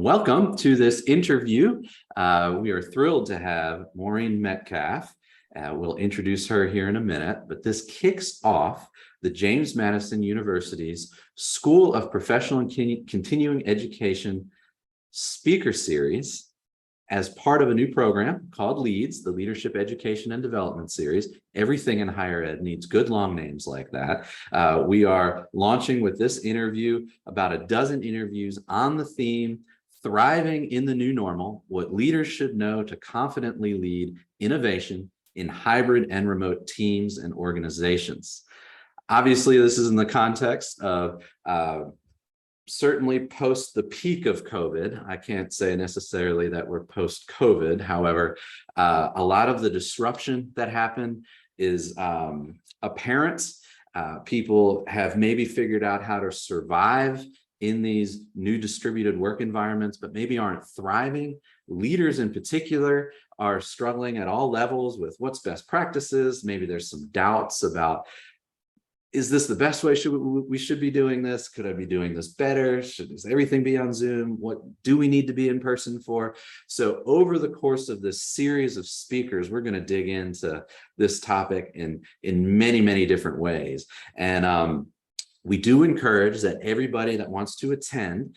Welcome to this interview. We are thrilled to have Maureen Metcalf. We'll introduce her here in a minute, but this kicks off the James Madison University's School of Professional and Continuing Education Speaker Series as part of a new program called L.E.A.D.S, the Leadership Education and Development Series. Everything in higher ed needs good long names like that. We are launching with this interview about a dozen interviews on the theme, Thriving in the New Normal, What Leaders Should Know to Confidently Lead Innovation in Hybrid and Remote Teams and Organizations. Obviously, this is in the context of certainly post the peak of COVID. I can't say necessarily that we're post-COVID. However, a lot of the disruption that happened is apparent. People have maybe figured out how to survive in these new distributed work environments, but maybe aren't thriving. Leaders in particular are struggling at all levels with what's best practices. Maybe there's some doubts about, is this the best way we should be doing this? Could I be doing this better? Does everything be on Zoom? What do we need to be in person for? So over the course of this series of speakers, we're going to dig into this topic in many, many different ways. And we do encourage that everybody that wants to attend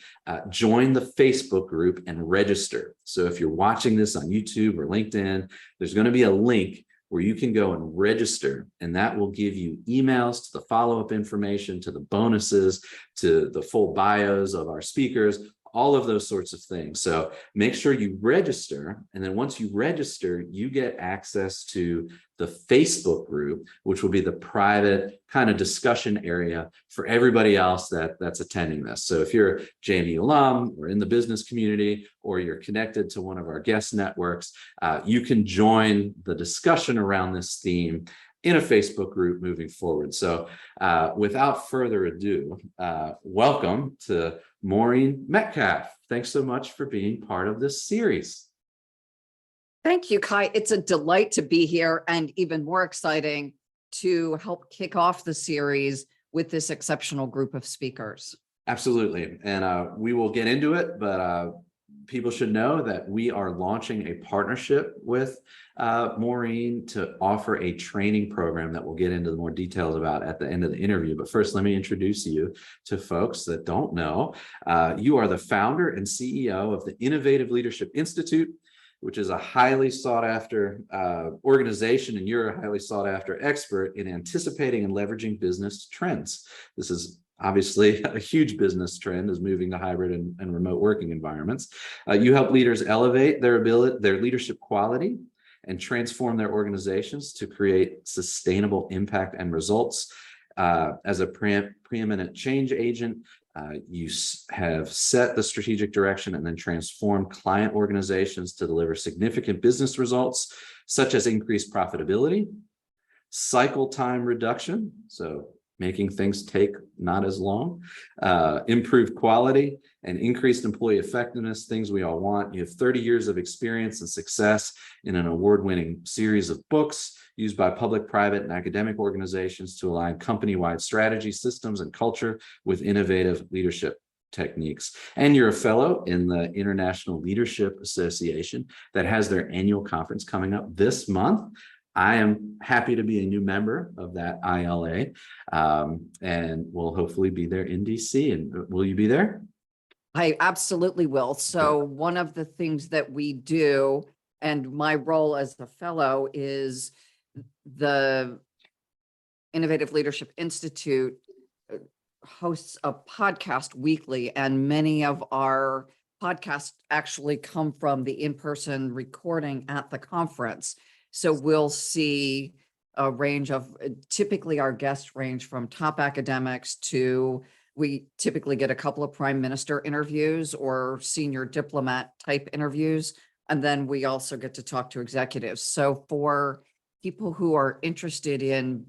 join the Facebook group and register. So if you're watching this on YouTube or LinkedIn, there's going to be a link where you can go and register, and that will give you emails to the follow-up information, to the bonuses, to the full bios of our speakers, all of those sorts of things. So make sure you register, and then once you register, you get access to the Facebook group, which will be the private kind of discussion area for everybody else that's attending this. So if you're a JMU alum or in the business community, or you're connected to one of our guest networks, you can join the discussion around this theme in a Facebook group moving forward. So without further ado, welcome to Maureen Metcalf. Thanks so much for being part of this series. Thank you, Kai. It's a delight to be here, and even more exciting to help kick off the series with this exceptional group of speakers. Absolutely. And we will get into it, but people should know that we are launching a partnership with Maureen to offer a training program that we'll get into the more details about at the end of the interview. But first, let me introduce you to folks that don't know. You are the founder and CEO of the Innovative Leadership Institute, which is a highly sought after organization, and you're a highly sought after expert in anticipating and leveraging business trends. This is obviously a huge business trend, is moving to hybrid and remote working environments. You help leaders elevate their leadership quality and transform their organizations to create sustainable impact and results. As a preeminent change agent, you have set the strategic direction and then transformed client organizations to deliver significant business results, such as increased profitability, cycle time reduction, so making things take not as long, improved quality, and increased employee effectiveness, things we all want. You have 30 years of experience and success in an award-winning series of books used by public, private, and academic organizations to align company-wide strategy, systems, and culture with innovative leadership techniques. And you're a fellow in the International Leadership Association that has their annual conference coming up this month. I am happy to be a new member of that ILA, and will hopefully be there in DC. And will you be there? I absolutely will. So one of the things that we do, and my role as the fellow, is the Innovative Leadership Institute hosts a podcast weekly, and many of our podcasts actually come from the in-person recording at the conference. So we'll see a range of, typically our guests range from top academics to, we typically get a couple of prime minister interviews or senior diplomat type interviews. And then we also get to talk to executives. So for people who are interested in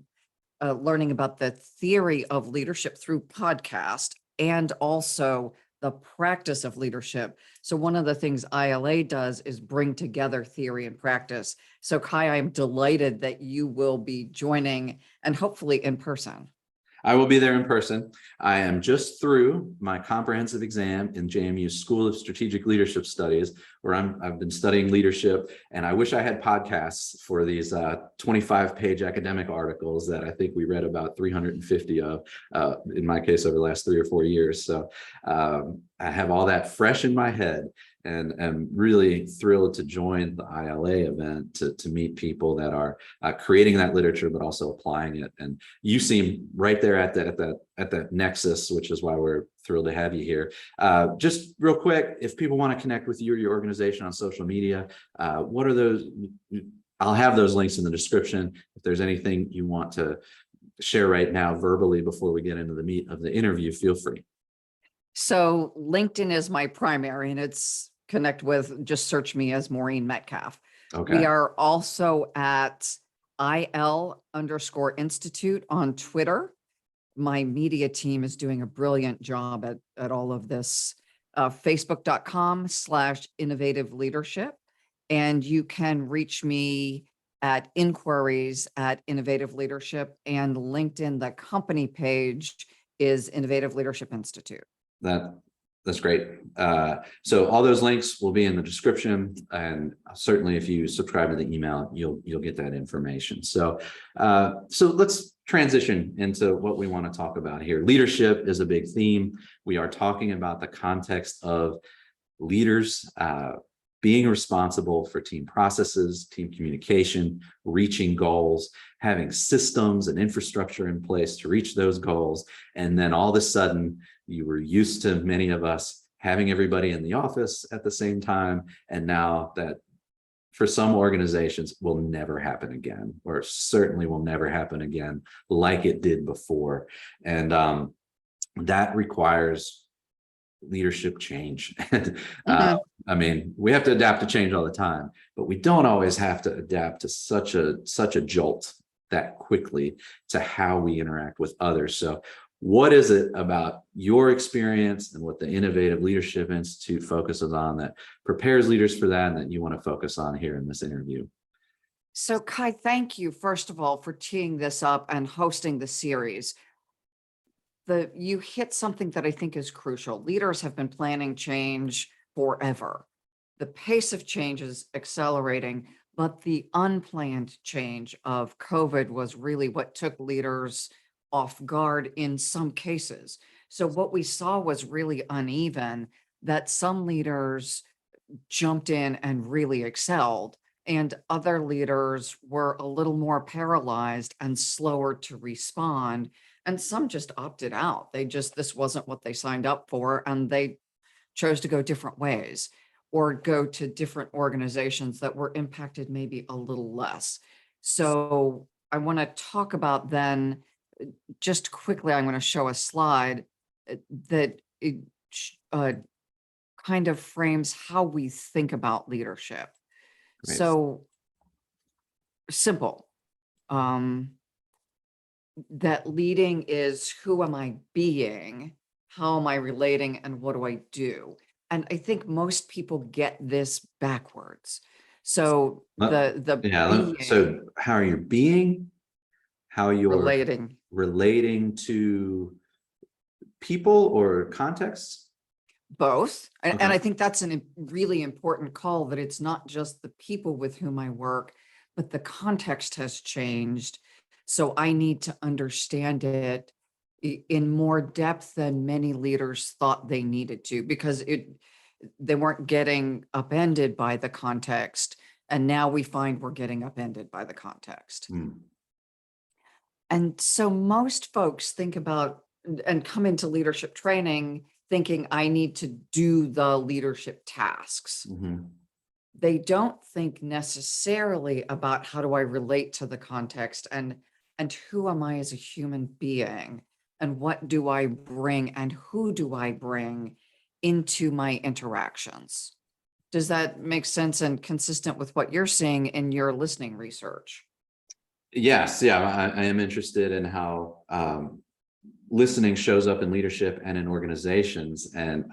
learning about the theory of leadership through podcast and also the practice of leadership. So one of the things ILA does is bring together theory and practice. So Kai, I'm delighted that you will be joining, and hopefully in person. I will be there in person. I am just through my comprehensive exam in JMU's School of Strategic Leadership Studies, where I've been studying leadership, and I wish I had podcasts for these 25-page academic articles that I think we read about 350 of, in my case, over the last 3 or 4 years. So I have all that fresh in my head, and am really thrilled to join the ILA event to meet people that are creating that literature, but also applying it. And you seem right there at that nexus, which is why we're thrilled to have you here. Just real quick, if people want to connect with you or your organization on social media, what are those? I'll have those links in the description. If there's anything you want to share right now verbally before we get into the meat of the interview, feel free. So LinkedIn is my primary, and it's just search me as Maureen Metcalf. Okay. We are also at IL_Institute on Twitter. My media team is doing a brilliant job at all of this. Facebook.com/innovative leadership. And you can reach me at inquiries@Innovative Leadership, and LinkedIn, the company page is Innovative Leadership Institute. That's great. So all those links will be in the description, and certainly if you subscribe to the email, you'll get that information. So let's transition into what we want to talk about here. Leadership is a big theme. We are talking about the context of leaders being responsible for team processes, team communication, reaching goals, having systems and infrastructure in place to reach those goals. And then all of a sudden, you were used to, many of us, having everybody in the office at the same time. And now that for some organizations will never happen again, or certainly will never happen again like it did before. And that requires leadership change. I mean, we have to adapt to change all the time, but we don't always have to adapt to such a jolt that quickly to how we interact with others. So what is it about your experience and what the Innovative Leadership Institute focuses on that prepares leaders for that, and that you want to focus on here in this interview? So Kai, thank you, first of all, for teeing this up and hosting the series. You hit something that I think is crucial. Leaders have been planning change forever. The pace of change is accelerating, but the unplanned change of COVID was really what took leaders off guard in some cases. So what we saw was really uneven, that some leaders jumped in and really excelled, and other leaders were a little more paralyzed and slower to respond. And some just opted out. This wasn't what they signed up for, and they chose to go different ways or go to different organizations that were impacted maybe a little less. So I want to talk about then, just quickly, I'm going to show a slide that kind of frames how we think about leadership. Great. So simple. That leading is, who am I being? How am I relating? And what do I do? And I think most people get this backwards. So So how are you being? How you're relating to people or contexts? Both. Okay. And I think that's a really important call, that it's not just the people with whom I work, but the context has changed. So I need to understand it in more depth than many leaders thought they needed to, because they weren't getting upended by the context. And now we find we're getting upended by the context. And so most folks think about and come into leadership training thinking, I need to do the leadership tasks. They don't think necessarily about, how do I relate to the context, and who am I as a human being, and what do I bring, and who do I bring into my interactions? Does that make sense and consistent with what you're seeing in your listening research? Yes. Yeah. I am interested in how listening shows up in leadership and in organizations. And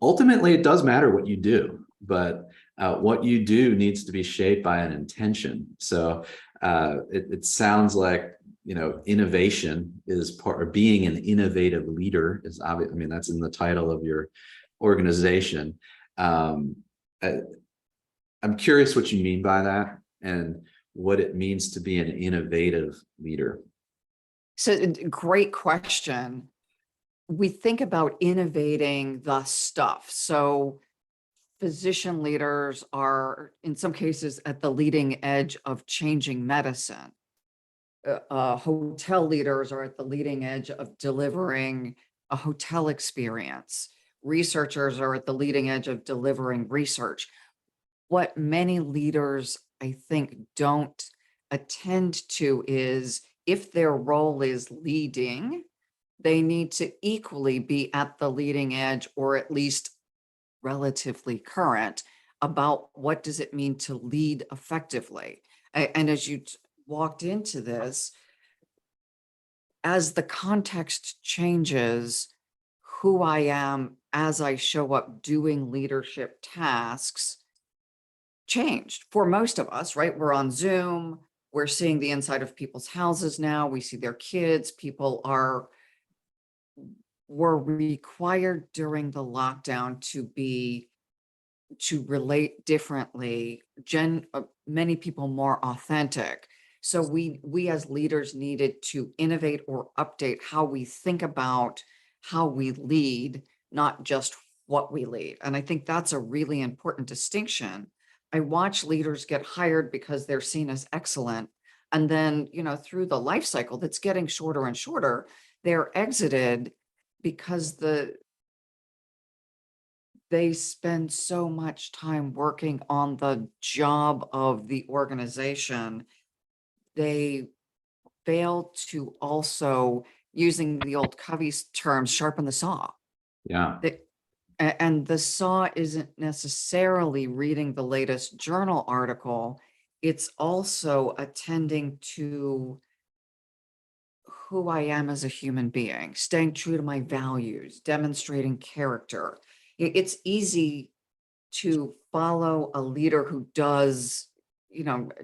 ultimately, it does matter what you do, but what you do needs to be shaped by an intention. So it sounds like innovation is part of being an innovative leader is obvious. I mean, that's in the title of your organization. Um, I, I'm curious what you mean by that and what it means to be an innovative leader. So great question. We think about innovating the stuff. So physician leaders are in some cases at the leading edge of changing medicine. Hotel leaders are at the leading edge of delivering a hotel experience. Researchers are at the leading edge of delivering research. What many leaders, I think, don't attend to is if their role is leading, they need to equally be at the leading edge or at least relatively current about what does it mean to lead effectively. And as you walked into this, as the context changes, who I am as I show up doing leadership tasks changed for most of us, right? We're on Zoom, we're seeing the inside of people's houses now, we see their kids, were required during the lockdown to relate differently, many people more authentic. So we as leaders needed to innovate or update how we think about how we lead, not just what we lead. And I think that's a really important distinction. I watch leaders get hired because they're seen as excellent. And then, through the life cycle that's getting shorter and shorter, they're exited because they spend so much time working on the job of the organization. They fail to also, using the old Covey's terms, sharpen the saw. Yeah. And the saw isn't necessarily reading the latest journal article. It's also attending to who I am as a human being, staying true to my values, demonstrating character. It's easy to follow a leader who does,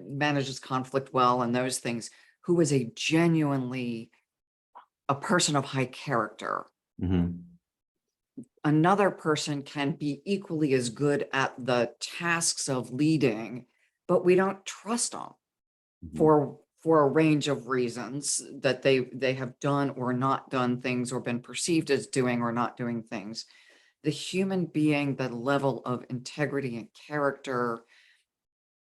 manages conflict well and those things, who is a person of high character. Mm-hmm. Another person can be equally as good at the tasks of leading, but we don't trust them for a range of reasons that they have done or not done things or been perceived as doing or not doing things. The human being, the level of integrity and character,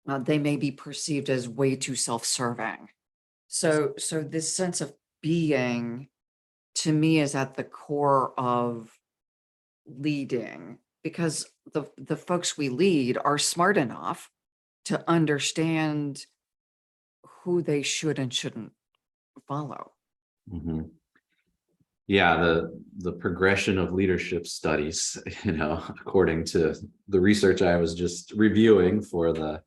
they may be perceived as way too self-serving. So this sense of being, to me, is at the core of leading, because the folks we lead are smart enough to understand who they should and shouldn't follow. Mm-hmm. Yeah, the progression of leadership studies, according to the research I was just reviewing for the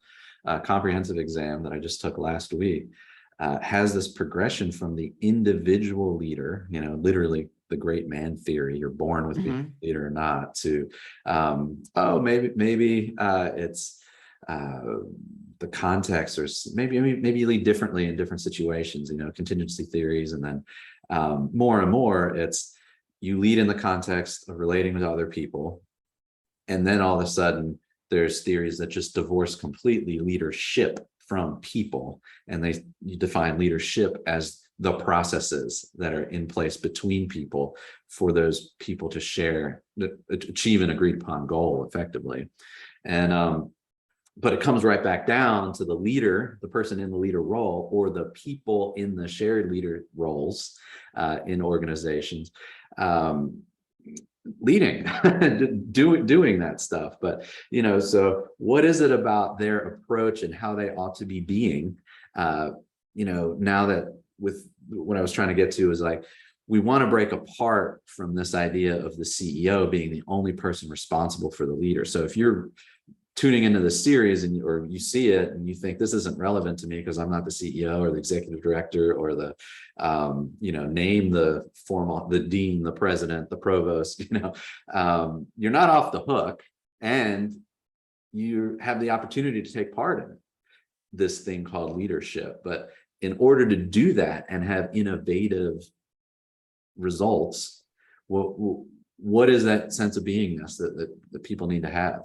comprehensive exam that I just took last week, has this progression from the individual leader, literally the great man theory, you're born with being a leader or not, to maybe it's the context, or maybe you lead differently in different situations, contingency theories, and then more and more it's you lead in the context of relating to other people, and then all of a sudden there's theories that just divorce completely leadership from people, and you define leadership as the processes that are in place between people for those people to achieve an agreed upon goal effectively. And but it comes right back down to the leader, the person in the leader role, or the people in the shared leader roles in organizations, leading, doing that stuff. But, so what is it about their approach and how they ought to be being, now that with what I was trying to get to is like, we want to break apart from this idea of the CEO being the only person responsible for the leader. So if you're tuning into the series or you see it and you think this isn't relevant to me because I'm not the CEO or the executive director or the name the dean, the president, the provost, you're not off the hook, and you have the opportunity to take part in this thing called leadership. But in order to do that and have innovative results, what is that sense of beingness that people need to have?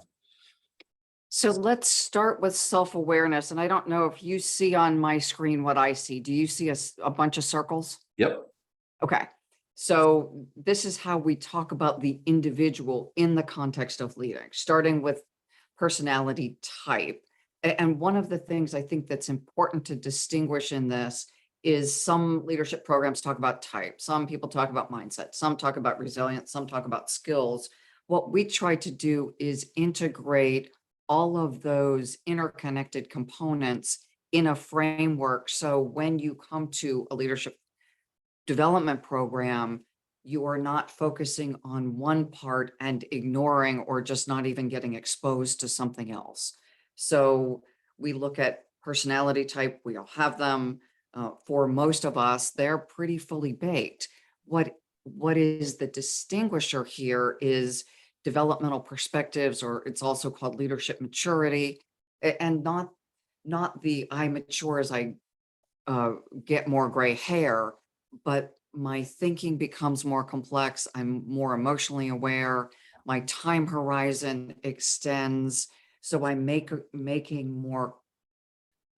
So let's start with self-awareness. And I don't know if you see on my screen what I see. Do you see a bunch of circles? Yep. Okay. So this is how we talk about the individual in the context of leading, starting with personality type. And one of the things I think that's important to distinguish in this is some leadership programs talk about type. Some people talk about mindset. Some talk about resilience. Some talk about skills. What we try to do is integrate all of those interconnected components in a framework. So when you come to a leadership development program, you are not focusing on one part and ignoring or just not even getting exposed to something else. So we look at personality type, we all have them. For most of us, they're pretty fully baked. What is the distinguisher here is developmental perspectives, or it's also called leadership maturity, and not the I mature as I get more gray hair, but my thinking becomes more complex. I'm more emotionally aware. My time horizon extends. So I'm making more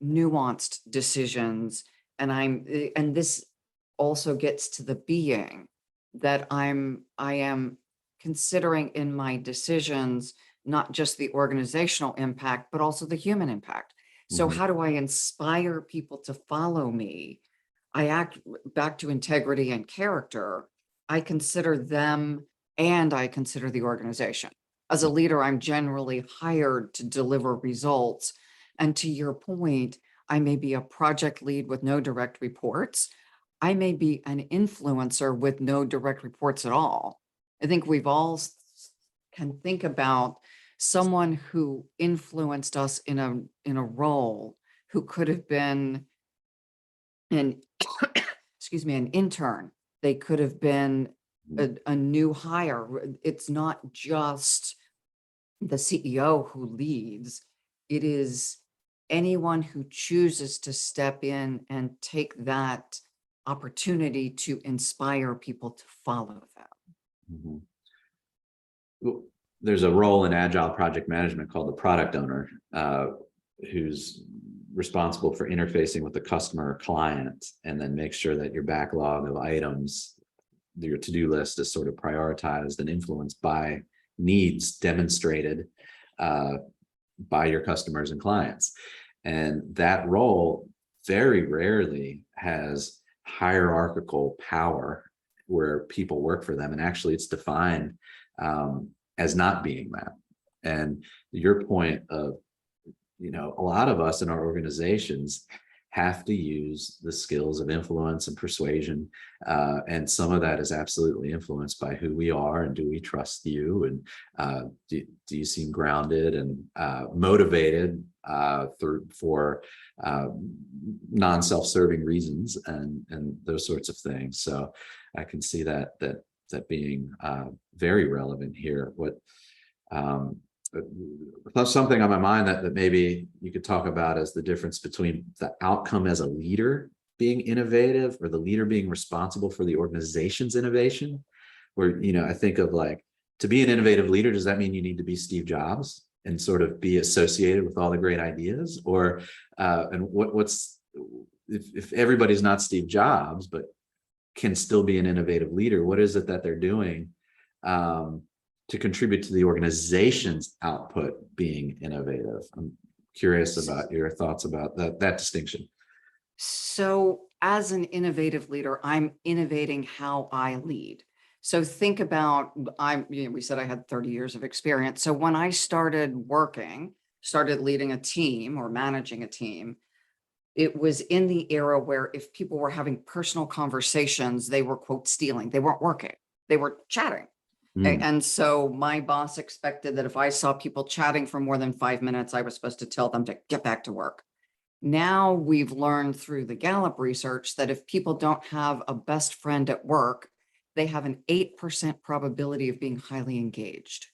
nuanced decisions. And this also gets to the being that I am considering in my decisions, not just the organizational impact, but also the human impact. So Mhm. how do I inspire people to follow me? I act back to integrity and character. I consider them and I consider the organization. As a leader, I'm generally hired to deliver results. And to your point, I may be a project lead with no direct reports. I may be an influencer with no direct reports at all. I think we've all can think about someone who influenced us in a role who could have been an excuse me, an intern. They could have been a new hire. It's not just the CEO who leads. It is anyone who chooses to step in and take that opportunity to inspire people to follow them. Mhm. Well, there's a role in agile project management called the product owner, who's responsible for interfacing with the customer or client, and then make sure that your backlog of items, your to-do list, is sort of prioritized and influenced by needs demonstrated by your customers and clients. And that role very rarely has hierarchical power where people work for them, and actually it's defined as not being that. And your point of, a lot of us in our organizations have to use the skills of influence and persuasion, and some of that is absolutely influenced by who we are and do we trust you, and do you seem grounded and motivated for non-self-serving reasons, and those sorts of things. So I can see that being very relevant here. Something on my mind that maybe you could talk about is the difference between the outcome as a leader being innovative or the leader being responsible for the organization's innovation. Where, I think of, like, to be an innovative leader, does that mean you need to be Steve Jobs and sort of be associated with all the great ideas? Or and what's if everybody's not Steve Jobs but can still be an innovative leader, what is it that they're doing to contribute to the organization's output being innovative? I'm curious about your thoughts about that distinction. So as an innovative leader, I'm innovating how I lead. So think about, we said I had 30 years of experience. So when I started leading a team or managing a team, it was in the era where if people were having personal conversations, they were, quote, stealing. They weren't working. They were chatting. And so my boss expected that if I saw people chatting for more than 5 minutes, I was supposed to tell them to get back to work. Now we've learned through the Gallup research that if people don't have a best friend at work, they have an 8% probability of being highly engaged.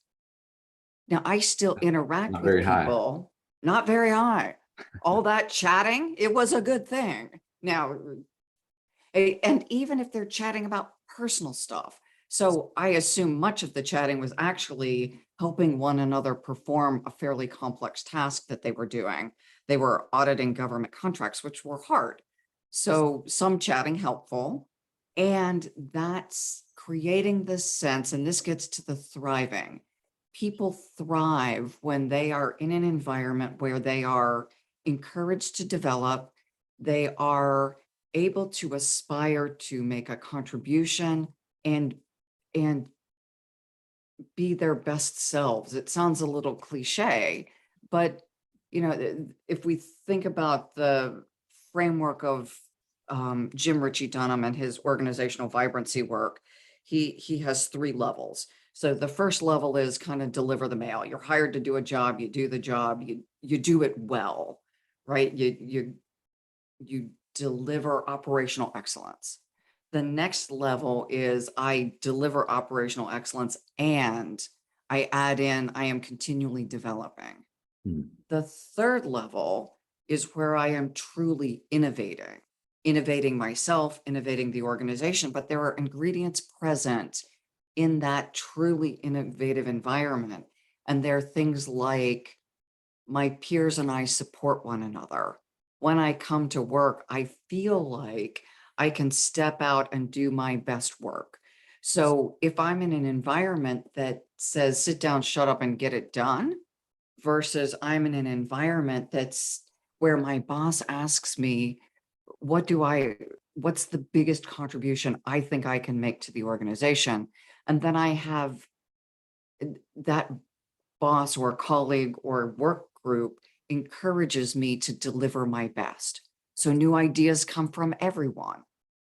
Now I still interact Not with very high. people, not very high. All that chatting, it was a good thing. Now, and even if they're chatting about personal stuff. So I assume much of the chatting was actually helping one another perform a fairly complex task that they were doing. They were auditing government contracts, which were hard. So some chatting helpful. And that's creating this sense, and this gets to the thriving. People thrive when they are in an environment where they are encouraged to develop, they are able to aspire to make a contribution and and be their best selves. It sounds a little cliche, but if we think about the framework of Jim Ritchie Dunham and his organizational vibrancy work, he has 3 levels. So the first level is kind of deliver the mail. You're hired to do a job, you do the job, you do it well, right? You deliver operational excellence. The next level is I deliver operational excellence and I add in, I am continually developing. Hmm. The third level is where I am truly innovating myself, innovating the organization, but there are ingredients present in that truly innovative environment. And there are things like my peers and I support one another. When I come to work, I feel like I can step out and do my best work. So if I'm in an environment that says, sit down, shut up, and get it done, versus I'm in an environment that's where my boss asks me, what's the biggest contribution I think I can make to the organization? And then I have that boss or colleague or work group encourages me to deliver my best. So new ideas come from everyone.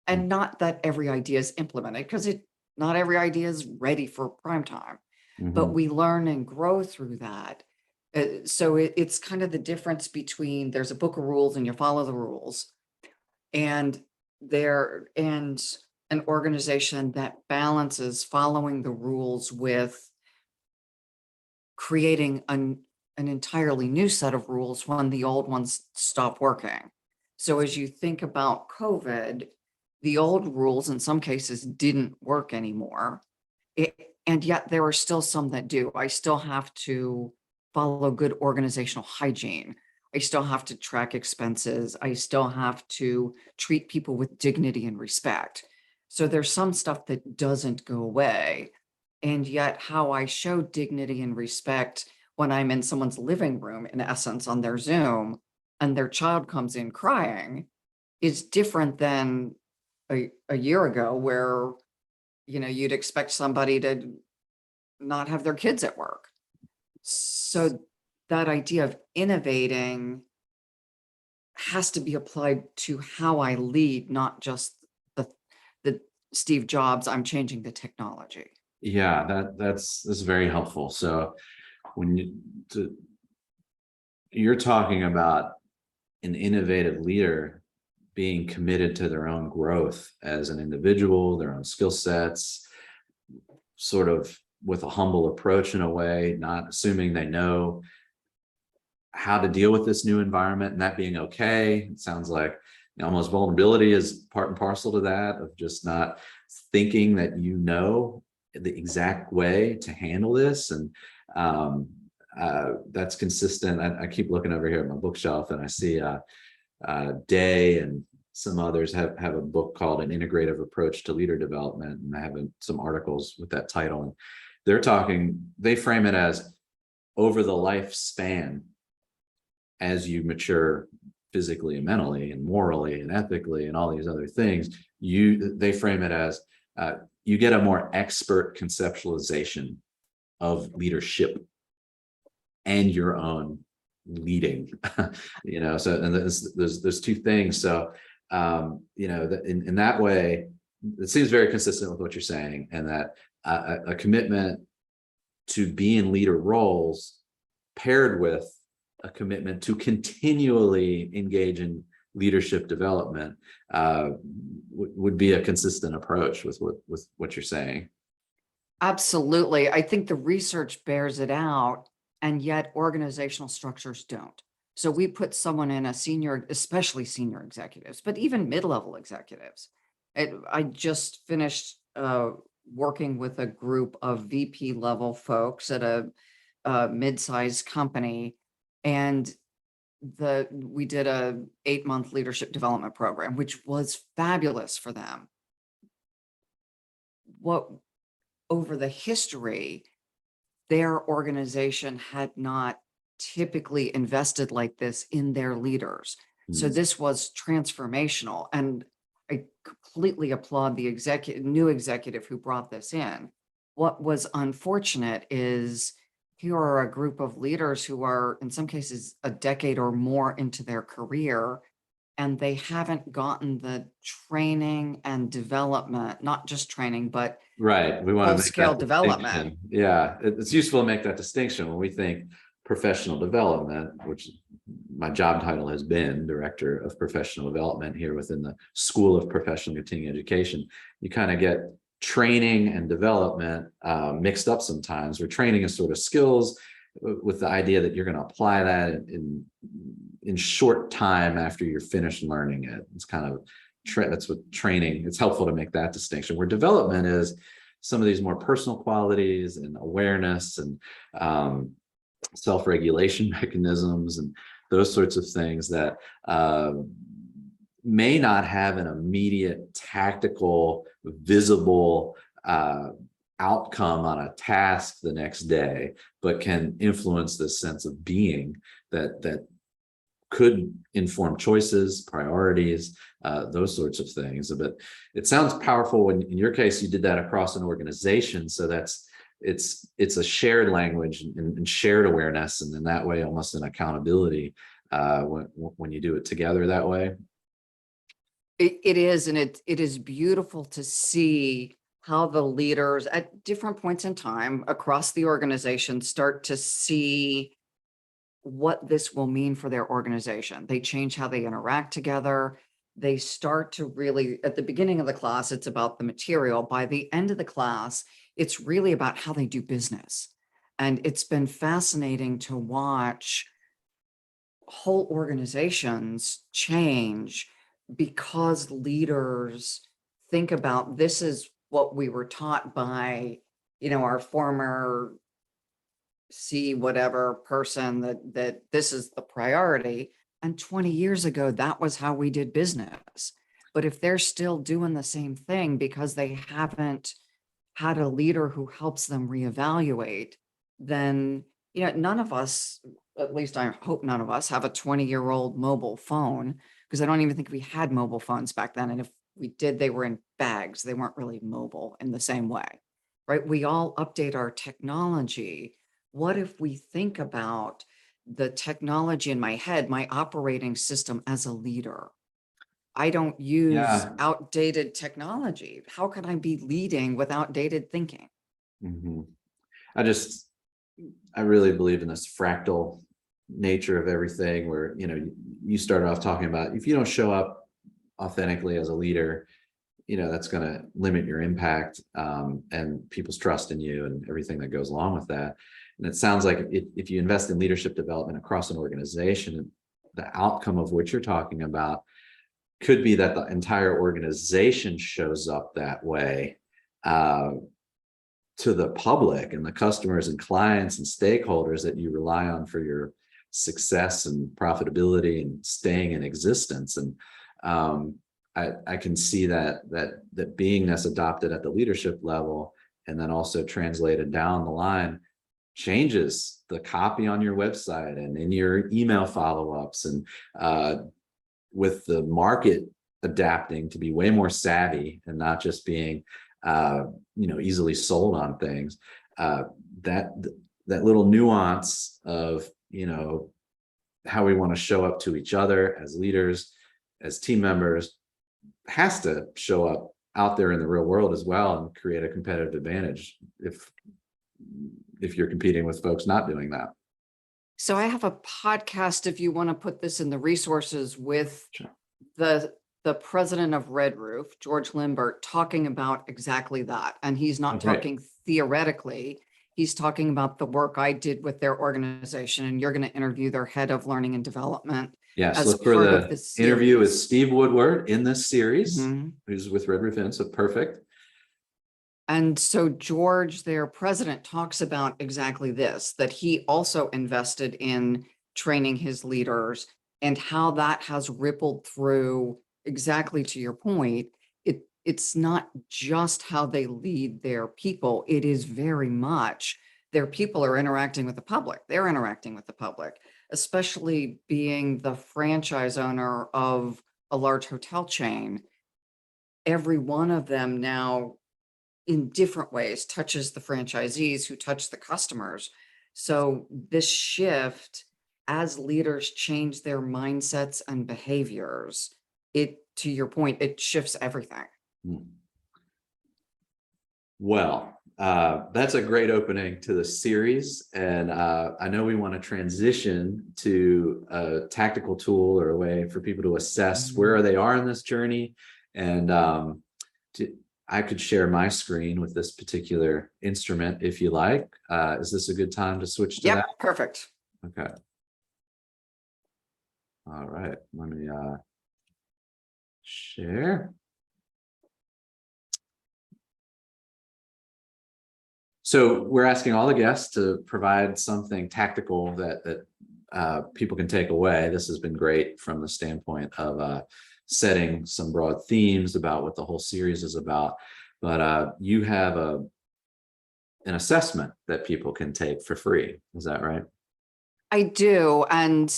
And not that every idea is implemented, because not every idea is ready for prime time, but we learn and grow through that. So it's kind of the difference between there's a book of rules and you follow the rules, and and an organization that balances following the rules with creating an entirely new set of rules when the old ones stop working. So as you think about COVID, the old rules in some cases didn't work anymore. And yet there are still some that do. I still have to follow good organizational hygiene. I still have to track expenses. I still have to treat people with dignity and respect. So there's some stuff that doesn't go away. And yet how I show dignity and respect when I'm in someone's living room, in essence, on their Zoom, and their child comes in crying is different than a year ago where, you'd expect somebody to not have their kids at work. So that idea of innovating has to be applied to how I lead, not just the Steve Jobs, I'm changing the technology. Yeah, that's very helpful. So when you're talking about an innovative leader being committed to their own growth as an individual, their own skill sets, sort of with a humble approach in a way, not assuming they know how to deal with this new environment and that being okay. It sounds like almost vulnerability is part and parcel to that, of just not thinking that the exact way to handle this. And that's consistent. I keep looking over here at my bookshelf and I see Day and some others have a book called An Integrative Approach to Leader Development, and I have some articles with that title, and they frame it as over the lifespan, as you mature physically and mentally and morally and ethically and all these other things, they frame it as you get a more expert conceptualization of leadership and your own leading. So and there's 2 things. So in that way, it seems very consistent with what you're saying, and that a commitment to be in leader roles paired with a commitment to continually engage in leadership development would be a consistent approach with what you're saying. Absolutely. I think the research bears it out, and yet organizational structures don't. So we put someone in a senior, especially senior executives, but even mid-level executives. I just finished working with a group of VP level folks at a mid-sized company, and we did a 8-month leadership development program, which was fabulous for them. What over the history, their organization had not typically invested like this in their leaders. So Mm. this was transformational, and I completely applaud the new executive who brought this in. What was unfortunate is here are a group of leaders who are in some cases a decade or more into their career, and they haven't gotten the training and development, not just training, but Right. We want to make full-scale that development. distinction. Yeah, it's useful to make that distinction when we think professional development, which my job title has been Director of Professional Development here within the School of Professional Continuing Education. You kind of get training and development mixed up sometimes, where training is sort of skills with the idea that you're going to apply that in short time after you're finished learning it. It's kind of that's what training, it's helpful to make that distinction, where development is some of these more personal qualities and awareness and self-regulation mechanisms and those sorts of things that may not have an immediate tactical, visible outcome on a task the next day, but can influence this sense of being that could inform choices, priorities, those sorts of things. But it sounds powerful when, in your case, you did that across an organization. So it's a shared language and shared awareness, and in that way, almost an accountability when you do it together that way. It is, and it is beautiful to see how the leaders at different points in time across the organization start to see what this will mean for their organization. They change how they interact together. They start to really, at the beginning of the class, it's about the material. By the end of the class, it's really about how they do business. And it's been fascinating to watch whole organizations change because leaders think about this is what we were taught by, our former whatever person that this is the priority. And 20 years ago, that was how we did business. But if they're still doing the same thing because they haven't had a leader who helps them reevaluate, then, none of us, at least I hope none of us, have a 20-year-old mobile phone, because I don't even think we had mobile phones back then. And if we did, they were in bags. They weren't really mobile in the same way, right? We all update our technology. What if we think about the technology in my head, my operating system as a leader? I don't use Yeah. outdated technology. How can I be leading with outdated thinking? Mhm. I really believe in this fractal nature of everything, where you started off talking about, if you don't show up authentically as a leader, that's going to limit your impact and people's trust in you and everything that goes along with that. And it sounds like if you invest in leadership development across an organization, the outcome of what you're talking about could be that the entire organization shows up that way to the public and the customers and clients and stakeholders that you rely on for your success and profitability and staying in existence. And I can see that beingness adopted at the leadership level and then also translated down the line changes the copy on your website and in your email follow-ups, and with the market adapting to be way more savvy and not just being easily sold on things, that little nuance of how we want to show up to each other as leaders, as team members, has to show up out there in the real world as well and create a competitive advantage if you're competing with folks not doing that. So I have a podcast, if you want to put this in the resources, with Sure. the president of Red Roof, George Limbert, talking about exactly that. And he's not Okay. talking theoretically. he's talking about the work I did with their organization, and you're going to interview their head of learning and development Yes, as look for part of the this interview with series. Steve Woodward in this series, Mhm. who's with Red Roof Inn, so perfect. And so George, their president, talks about exactly this, that he also invested in training his leaders and how that has rippled through, exactly to your point. It's not just how they lead their people. It is very much their people are interacting with the public. They're interacting with the public, especially being the franchise owner of a large hotel chain. Every one of them now in different ways touches the franchisees who touch the customers. So this shift, as leaders change their mindsets and behaviors, it, to your point, it shifts everything. Hmm. Well, that's a great opening to the series. And I know we want to transition to a tactical tool or a way for people to assess where they are in this journey. And I could share my screen with this particular instrument if you like. Is this a good time to switch to Yep, that? perfect. Okay. All right. Let me share. So we're asking all the guests to provide something tactical that people can take away. This has been great from the standpoint of setting some broad themes about what the whole series is about. But you have an assessment that people can take for free. Is that right? I do. And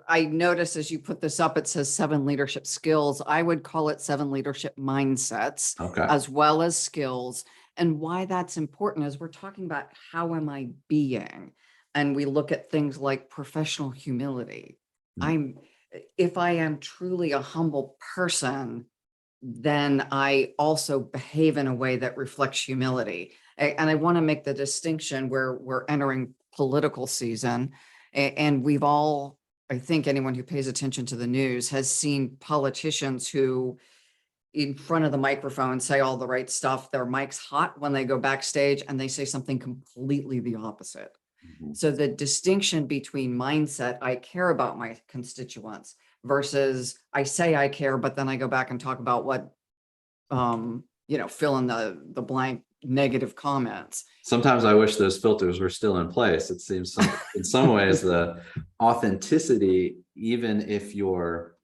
I notice as you put this up, it says 7 leadership skills. I would call it 7 leadership mindsets Okay. as well as skills. And why that's important is we're talking about how am I being? And we look at things like professional humility. Mm. If I am truly a humble person, then I also behave in a way that reflects humility. And I want to make the distinction where we're entering political season. And we've all, I think anyone who pays attention to the news has seen politicians who in front of the microphone say all the right stuff. Their mic's hot when they go backstage and they say something completely the opposite. Mhm. So the distinction between mindset, I care about my constituents, versus I say I care, but then I go back and talk about what, fill in the blank negative comments. Sometimes I wish those filters were still in place. It seems in some ways the authenticity, even if you're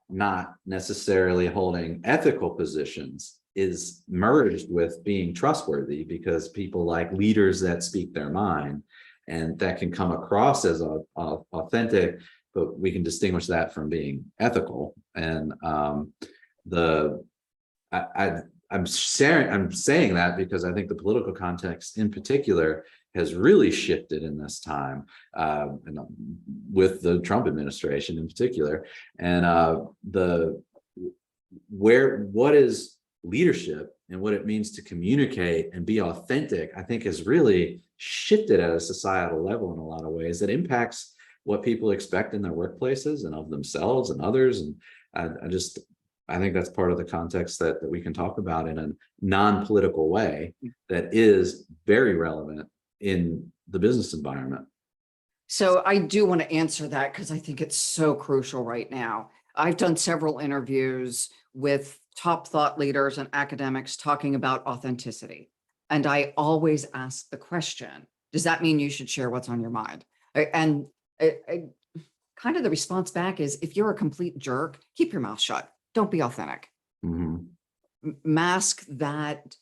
not necessarily holding ethical positions, is merged with being trustworthy, because people like leaders that speak their mind, and that can come across as authentic, but we can distinguish that from being ethical. And the I, I'm saying that because I think the political context in particular has really shifted in this time, and with the Trump administration in particular, and what is leadership and what it means to communicate and be authentic, I think has really shifted at a societal level in a lot of ways that impacts what people expect in their workplaces and of themselves and others. And I think that's part of the context that we can talk about in a non-political way that is very relevant in the business environment. So I do want to answer that because I think it's so crucial right now. I've done several interviews with top thought leaders and academics talking about authenticity. And I always ask the question, does that mean you should share what's on your mind? And kind of the response back is, if you're a complete jerk, keep your mouth shut. Don't be authentic. Mm-hmm. Mask that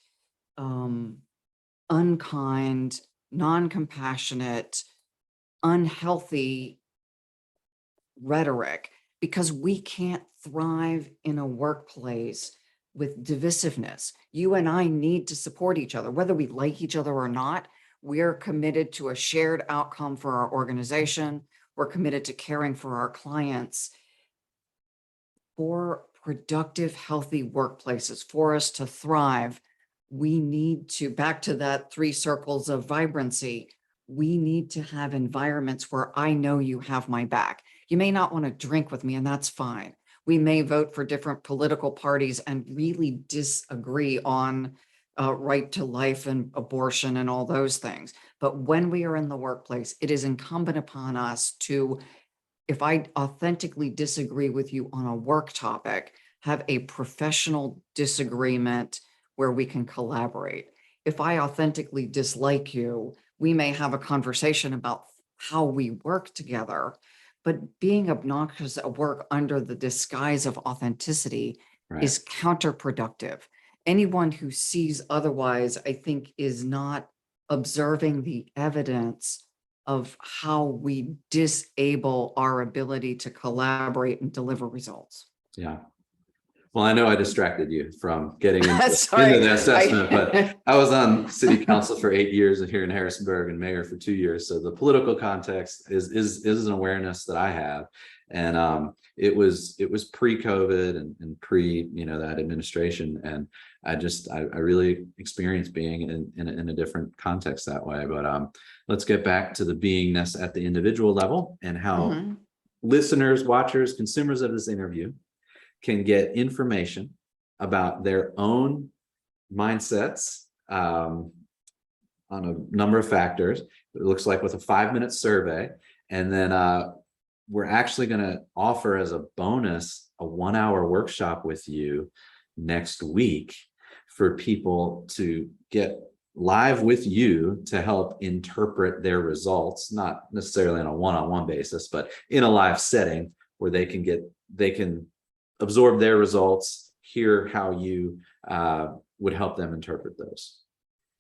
unkind, non-compassionate, unhealthy rhetoric, because we can't thrive in a workplace with divisiveness. You and I need to support each other, whether we like each other or not. We're committed to a shared outcome for our organization. We're committed to caring for our clients. For productive, healthy workplaces, for us to thrive, we need to, back to that 3 circles of vibrancy, we need to have environments where I know you have my back. You may not want to drink with me, and that's fine. We may vote for different political parties and really disagree on right to life and abortion and all those things. But when we are in the workplace, it is incumbent upon us to, if I authentically disagree with you on a work topic, have a professional disagreement where we can collaborate. If I authentically dislike you, we may have a conversation about how we work together. But being obnoxious at work under the disguise of authenticity Right. is counterproductive. Anyone who sees otherwise, I think, is not observing the evidence of how we disable our ability to collaborate and deliver results. Yeah. Well, I know I distracted you from getting Sorry, into the assessment, but I was on city council for 8 years here in Harrisonburg and mayor for 2 years. So the political context is an awareness that I have. And it was pre-COVID and pre, that administration. And I really experienced being in a different context that way. But let's get back to the beingness at the individual level and how Mhm. listeners, watchers, consumers of this interview can get information about their own mindsets on a number of factors. It looks like with a 5-minute survey. And then we're actually going to offer as a bonus a 1-hour workshop with you next week for people to get live with you to help interpret their results, not necessarily on a one-on-one basis, but in a live setting where they can absorb their results, hear how you would help them interpret those.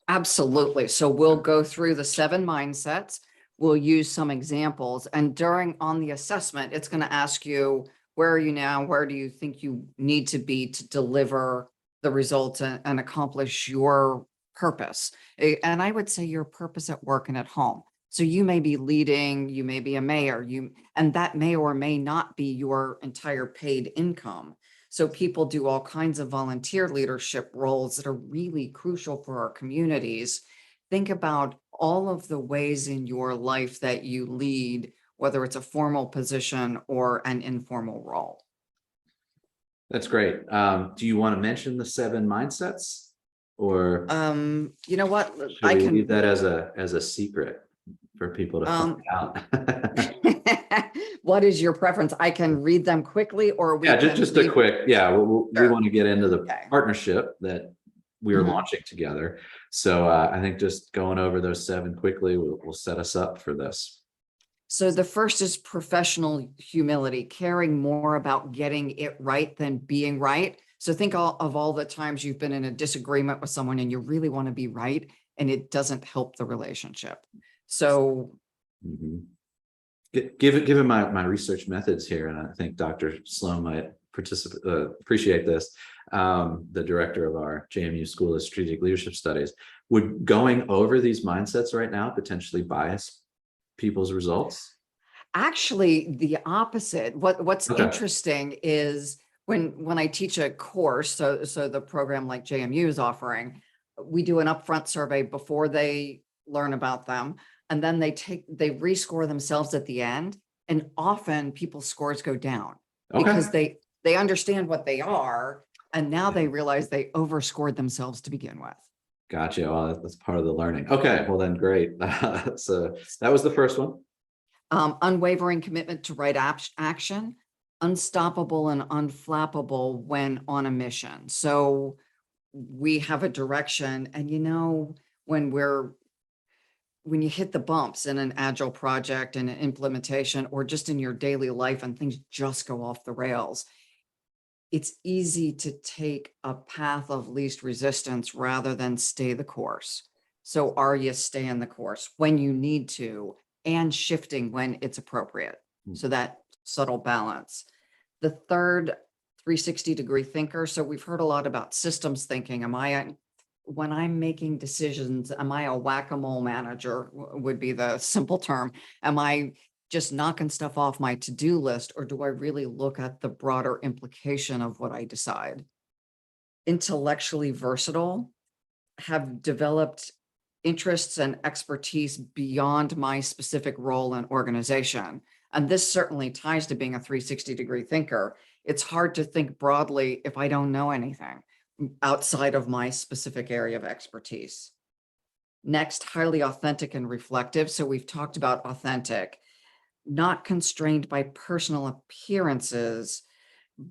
Absolutely. So we'll go through the 7 mindsets. We'll use some examples, and on the assessment, it's going to ask you, where are you now? Where do you think you need to be to deliver the results and accomplish your purpose? And I would say your purpose at work and at home. So you may be leading, you may be a mayor, and that may or may not be your entire paid income. So people do all kinds of volunteer leadership roles that are really crucial for our communities. Think about all of the ways in your life that you lead, whether it's a formal position or an informal role. That's great. Do you want to mention the 7 mindsets, or You know what? should we leave that as a secret for people to find out? What is your preference? I can read them quickly, or we can just a quick. Yeah, we Sure. want to get into the Okay. partnership that we are Mhm. launching together. So I think just going over those 7 quickly will set us up for this. So the first is professional humility, caring more about getting it right than being right. So think of all the times you've been in a disagreement with someone and you really want to be right, and it doesn't help the relationship. So Mhm. Given my research methods here, and I think Dr. Sloan might appreciate this, the director of our JMU School of Strategic Leadership Studies, would going over these mindsets right now potentially bias people's results? actually, the opposite. What's Okay. interesting is when I teach a course, so the program like JMU is offering, we do an upfront survey before they learn about them, and then they rescore themselves at the end, and often people's scores go down because Okay. they understand what they are, and now they realize they overscored themselves to begin with. Gotcha. Well, that's part of the learning. Okay. Well, then great. So that was the first one. Unwavering commitment to right action, unstoppable and unflappable when on a mission. So we have a direction, and when when you hit the bumps in an agile project and an implementation, or just in your daily life and things just go off the rails, it's easy to take a path of least resistance rather than stay the course. So are you staying the course when you need to and shifting when it's appropriate? So that subtle balance. The third, 360-degree thinker. So we've heard a lot about systems thinking. When I'm making decisions, am I a whack-a-mole manager would be the simple term. Am I just knocking stuff off my to-do list, or do I really look at the broader implication of what I decide? Intellectually versatile, have developed interests and expertise beyond my specific role and organization. And this certainly ties to being a 360-degree thinker. It's hard to think broadly if I don't know anything. outside of my specific area of expertise. Next, highly authentic and reflective. So we've talked about authentic, not constrained by personal appearances,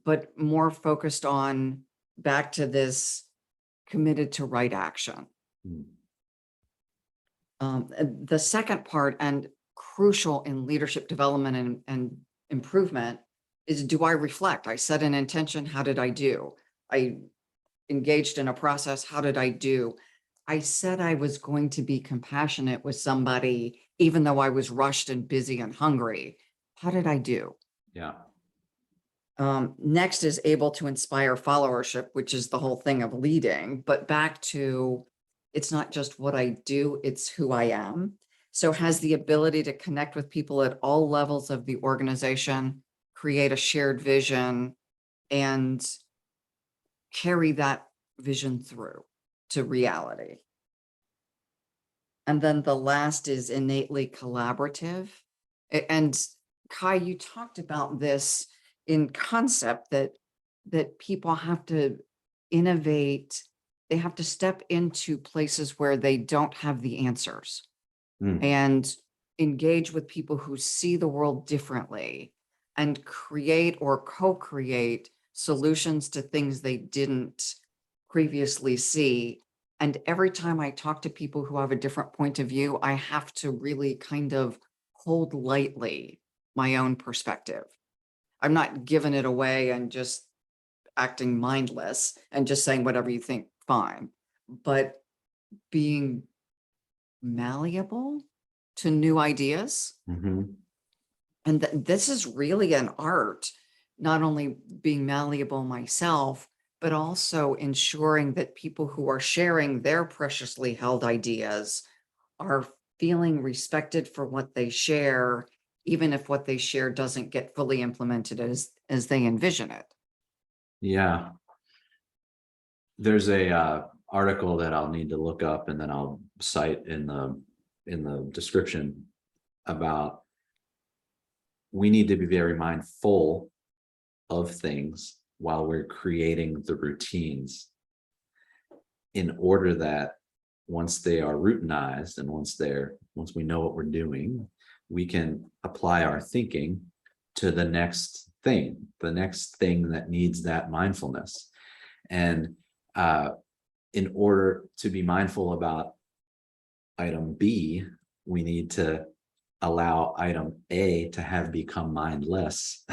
but more focused on back to this committed to right action. Mm. And the second part, and crucial in leadership development and improvement, is do I reflect? I set an intention. How did I do? I engaged in a process. How did I do? I said I was going to be compassionate with somebody, even though I was rushed and busy and hungry. How did I do? Yeah. Next is able to inspire followership, which is the whole thing of leading, but back to, it's not just what I do, it's who I am. So has the ability to connect with people at all levels of the organization, create a shared vision, and carry that vision through to reality. And then the last is innately collaborative. And Kai, you talked about this in concept that people have to innovate. They have to step into places where they don't have the answers Mm. and engage with people who see the world differently and create or co-create solutions to things they didn't previously see. And every time I talk to people who have a different point of view, I have to really kind of hold lightly my own perspective. I'm not giving it away and just acting mindless and just saying whatever you think, fine. But being malleable to new ideas. Mhm. And this is really an art, not only being malleable myself, but also ensuring that people who are sharing their preciously held ideas are feeling respected for what they share, even if what they share doesn't get fully implemented as they envision it. Yeah. There's a article that I'll need to look up and then I'll cite in the description about we need to be very mindful of things while we're creating the routines in order that once they are routinized and once we know what we're doing, we can apply our thinking to the next thing that needs that mindfulness. And in order to be mindful about item B, we need to allow item A to have become mindless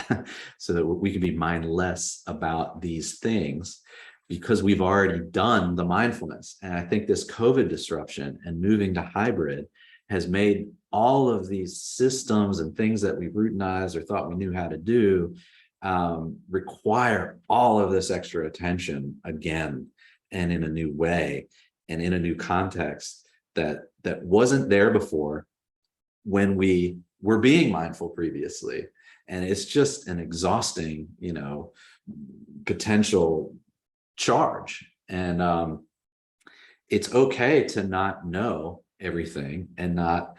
so that we can be mindless about these things because we've already done the mindfulness. And I think this COVID disruption and moving to hybrid has made all of these systems and things that we routinized or thought we knew how to do require all of this extra attention again and in a new way and in a new context that wasn't there before when we were being mindful previously. And it's just an exhausting, potential charge. And it's okay to not know everything and not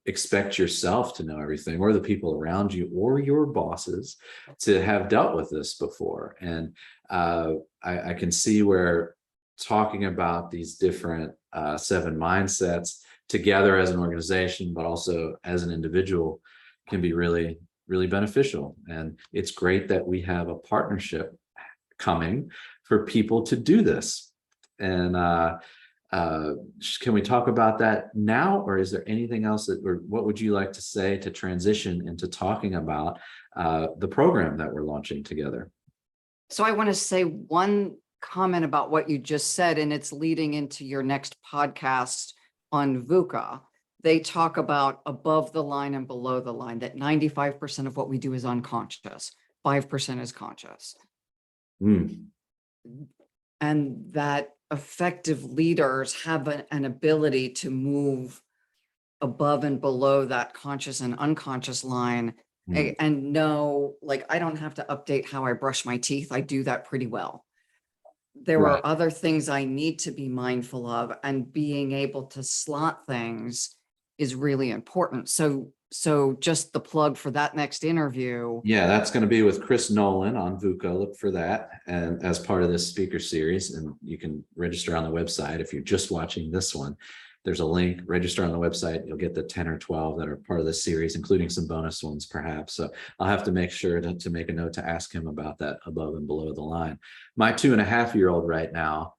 expect yourself to know everything or the people around you or your bosses to have dealt with this before. And I can see where talking about these different 7 mindsets together as an organization, but also as an individual can be really, really beneficial. And it's great that we have a partnership coming for people to do this. And can we talk about that now, or is there anything else or what would you like to say to transition into talking about the program that we're launching together? So I want to say one comment about what you just said, and it's leading into your next podcast on VUCA. They talk about above the line and below the line, that 95% of what we do is unconscious, 5% is conscious. Mm. And that effective leaders have an ability to move above and below that conscious and unconscious line and know, like, I don't have to update how I brush my teeth. I do that pretty well. There Right. are other things I need to be mindful of, and being able to slot things is really important. So just the plug for that next interview. Yeah, that's going to be with Chris Nolan on VUCA. Look for that. And as part of this speaker series, and you can register on the website. If you're just watching this one, there's a link, register on the website. You'll get the 10 or 12 that are part of this series, including some bonus ones perhaps. So I'll have to make sure to make a note to ask him about that above and below the line. My 2.5-year-old right now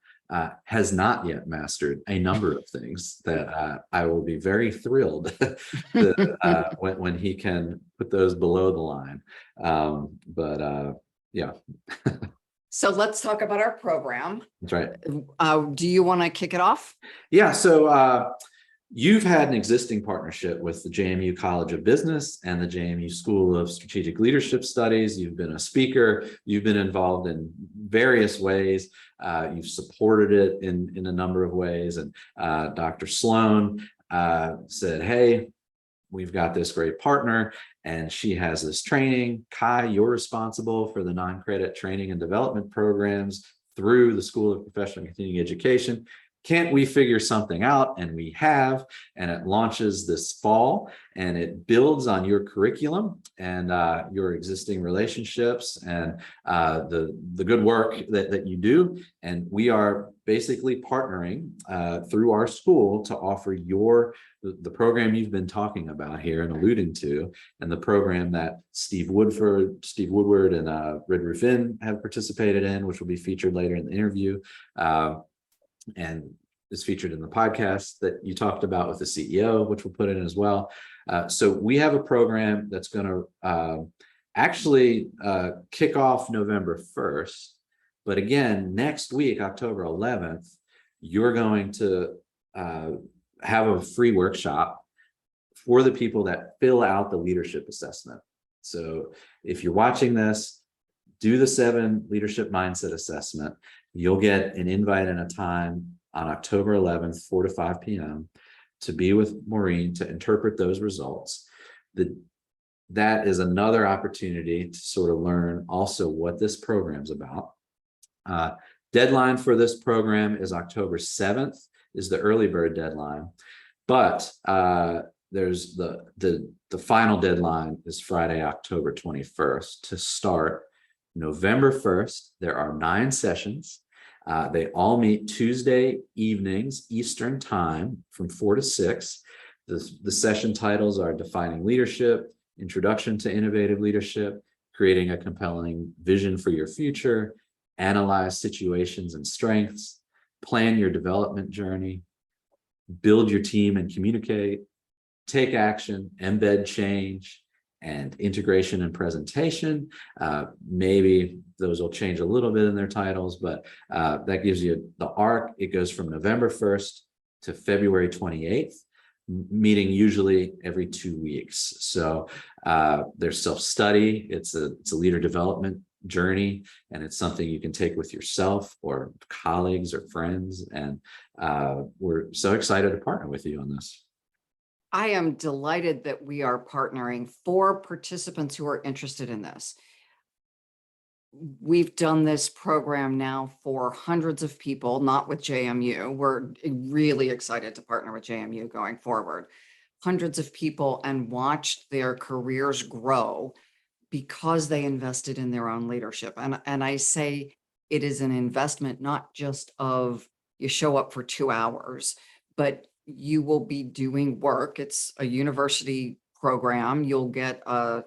has not yet mastered a number of things that I will be very thrilled that, when he can put those below the line. Yeah. So let's talk about our program. That's right. Do you want to kick it off? Yeah. So you've had an existing partnership with the JMU College of Business and the JMU School of Strategic Leadership Studies. You've been a speaker. You've been involved in various ways. You've supported it in a number of ways. And Dr. Sloan said, hey, we've got this great partner and she has this training. Kai, you're responsible for the non-credit training and development programs through the School of Professional and Continuing Education. Can't we figure something out? And we have, and it launches this fall, and it builds on your curriculum and your existing relationships and the good work that you do. And we are basically partnering through our school to offer the program you've been talking about here and alluding to, and the program that Steve Woodward and Red Roof Inn have participated in, which will be featured later in the interview. And is featured in the podcast that you talked about with the CEO, which we'll put in as well. So we have a program that's going to actually kick off November 1st. But again, next week, October 11th, you're going to have a free workshop for the people that fill out the leadership assessment. So if you're watching this, do the 7 leadership mindset assessment. You'll get an invite and a time on October 11th, 4 to 5 p.m. to be with Maureen to interpret those results. That is another opportunity to sort of learn also what this program's about. Deadline for this program is October 7th, is the early bird deadline. But there's the final deadline is Friday, October 21st to start. November 1st, there are 9 sessions. They all meet Tuesday evenings, Eastern time from 4 to 6. The session titles are Defining Leadership, Introduction to Innovative Leadership, Creating a Compelling Vision for Your Future, Analyze Situations and Strengths, Plan Your Development Journey, Build Your Team and Communicate, Take Action, Embed Change, and Integration and Presentation. Maybe those will change a little bit in their titles, but that gives you the arc. It goes from November 1st to February 28th, meeting usually every 2 weeks. So there's self-study. It's a leader development journey, and it's something you can take with yourself or colleagues or friends. And we're so excited to partner with you on this. I am delighted that we are partnering for participants who are interested in this. We've done this program now for hundreds of people, not with JMU. We're really excited to partner with JMU going forward. Hundreds of people, and watched their careers grow because they invested in their own leadership. And I say it is an investment, not just of you show up for 2 hours, but you will be doing work. It's a university program. You'll get a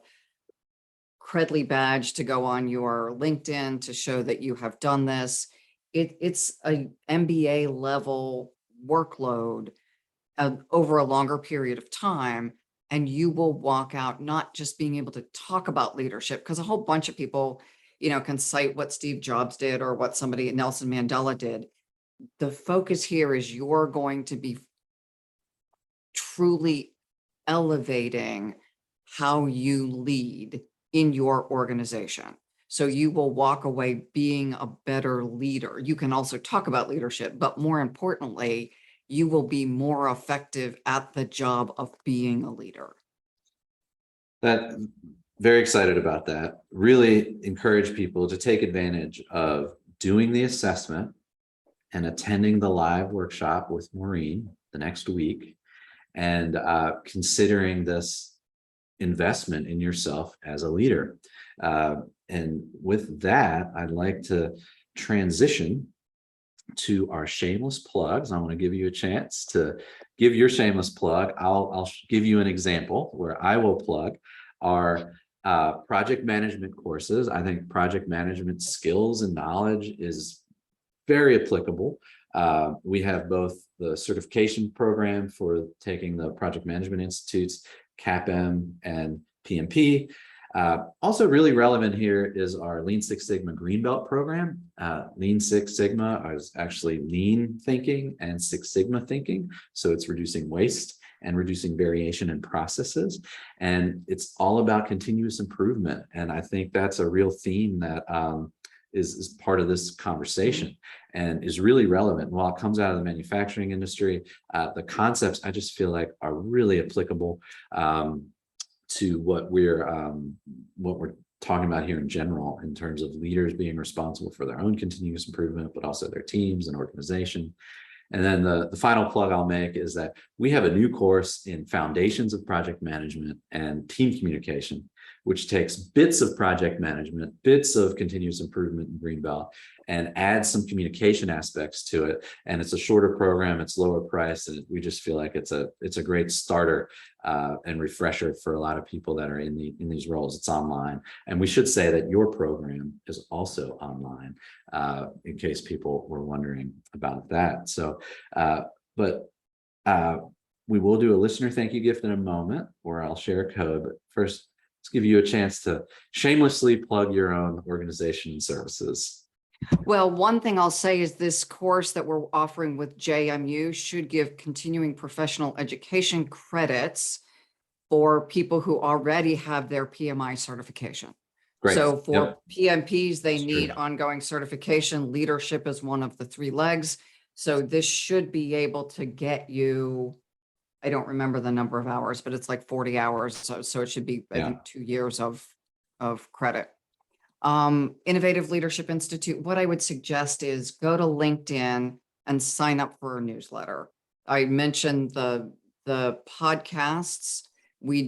Credly badge to go on your LinkedIn to show that you have done this. It's a MBA level workload over a longer period of time. And you will walk out not just being able to talk about leadership, because a whole bunch of people, can cite what Steve Jobs did or what Nelson Mandela did. The focus here is you're going to be truly elevating how you lead in your organization. So you will walk away being a better leader. You can also talk about leadership, but more importantly, you will be more effective at the job of being a leader. Very excited about that. Really encourage people to take advantage of doing the assessment and attending the live workshop with Maureen the next week. and considering this investment in yourself as a leader. And with that, I'd like to transition to our shameless plugs. I want to give you a chance to give your shameless plug. I'll give you an example where I will plug our project management courses. I think project management skills and knowledge is very applicable. We have both the certification program for taking the Project Management Institutes, CAPM and PMP. Also really relevant here is our Lean Six Sigma Greenbelt program. Lean Six Sigma is actually lean thinking and Six Sigma thinking. So it's reducing waste and reducing variation in processes. And it's all about continuous improvement. And I think that's a real theme that is part of this conversation and is really relevant. While it comes out of the manufacturing industry, the concepts I just feel like are really applicable to what we're talking about here in general, in terms of leaders being responsible for their own continuous improvement, but also their teams and organization. And then the final plug I'll make is that we have a new course in Foundations of Project Management and Team Communication, which takes bits of project management, bits of continuous improvement in Greenbelt, and adds some communication aspects to it. And it's a shorter program, it's lower price, and we just feel like it's a great starter and refresher for a lot of people that are in these roles. It's online, and we should say that your program is also online, in case people were wondering about that. So, we will do a listener thank you gift in a moment, or I'll share a code. But first, let's give you a chance to shamelessly plug your own organization and services. Well, one thing I'll say is this course that we're offering with JMU should give continuing professional education credits for people who already have their PMI certification. Great. So for PMPs, they That's need true. ongoing certification. Leadership is one of the 3 legs. So this should be able to get you, I don't remember the number of hours, but it's like 40 hours. So it should be, I think, 2 years of credit. Innovative Leadership Institute, what I would suggest is go to LinkedIn and sign up for a newsletter. I mentioned the podcasts. We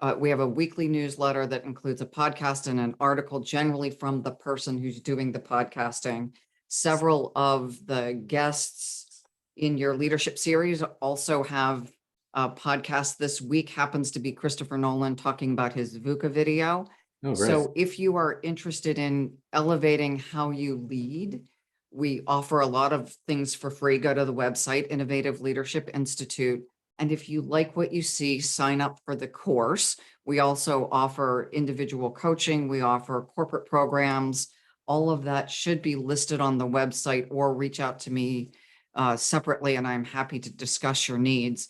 have a weekly newsletter that includes a podcast and an article, generally from the person who's doing the podcasting. Several of the guests in your leadership series also have a podcast. This week happens to be Christopher Nolan talking about his VUCA video. Oh, So if you are interested in elevating how you lead, we offer a lot of things for free. Go to the website, Innovative Leadership Institute. And if you like what you see, sign up for the course. We also offer individual coaching. We offer corporate programs. All of that should be listed on the website, or reach out to me separately, and I'm happy to discuss your needs.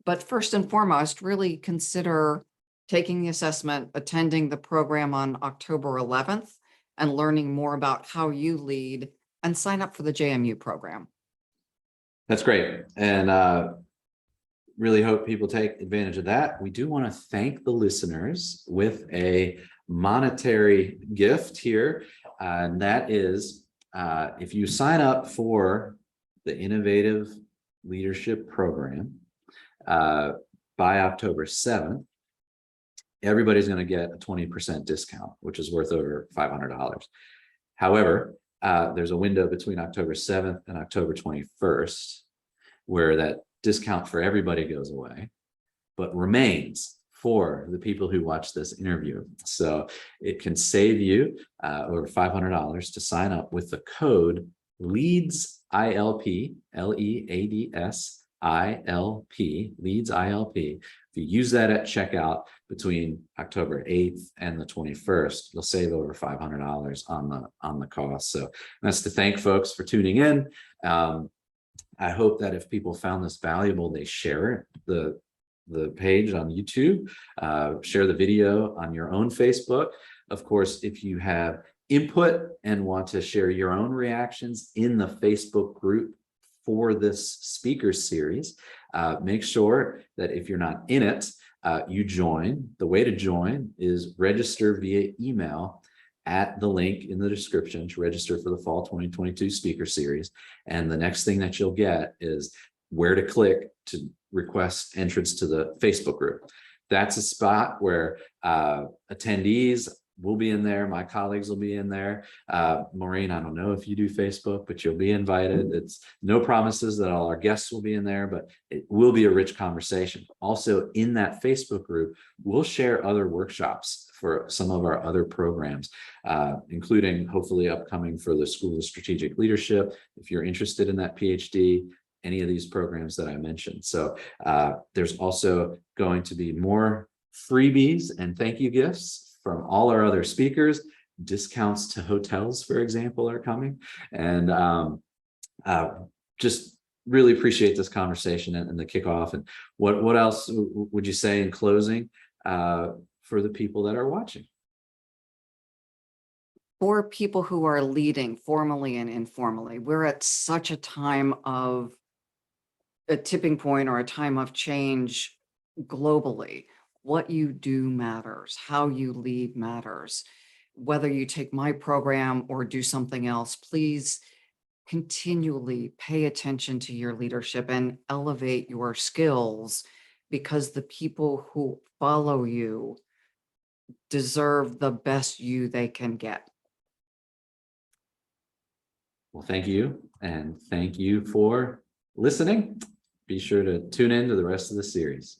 But first and foremost, really consider taking the assessment, attending the program on October 11th, and learning more about how you lead, and sign up for the JMU program. That's great. And really hope people take advantage of that. We do want to thank the listeners with a monetary gift here. And that is, if you sign up for the Innovative Leadership Program by October 7th, everybody's going to get a 20% discount, which is worth over $500. However, there's a window between October 7th and October 21st where that discount for everybody goes away, but remains for the people who watch this interview. So it can save you over $500 to sign up with the code LEADS ILP, L-E-A-D-S ILP, LEADS ILP. If you use that at checkout between October 8th and the 21st, you'll save over $500 on the cost. So that's to thank folks for tuning in. I hope that if people found this valuable, they share the page on YouTube, share the video on your own Facebook. Of course, if you have input and want to share your own reactions in the Facebook group for this speaker series, make sure that if you're not in it, you join. The way to join is register via email at the link in the description to register for the Fall 2022 speaker series. And the next thing that you'll get is where to click to request entrance to the Facebook group. That's a spot where attendees will be in there. My colleagues will be in there. Maureen, I don't know if you do Facebook, but you'll be invited. It's no promises that all our guests will be in there, but it will be a rich conversation. Also in that Facebook group, we'll share other workshops for some of our other programs, including hopefully upcoming for the School of Strategic Leadership. If you're interested in that PhD, any of these programs that I mentioned. So there's also going to be more freebies and thank you gifts from all our other speakers. Discounts to hotels, for example, are coming. And just really appreciate this conversation and the kickoff. And what else would you say in closing for the people that are watching? For people who are leading formally and informally, we're at such a time of a tipping point or a time of change globally. What you do matters, how you lead matters. Whether you take my program or do something else, please continually pay attention to your leadership and elevate your skills, because the people who follow you deserve the best you they can get. Well, thank you. And thank you for listening. Be sure to tune in to the rest of the series.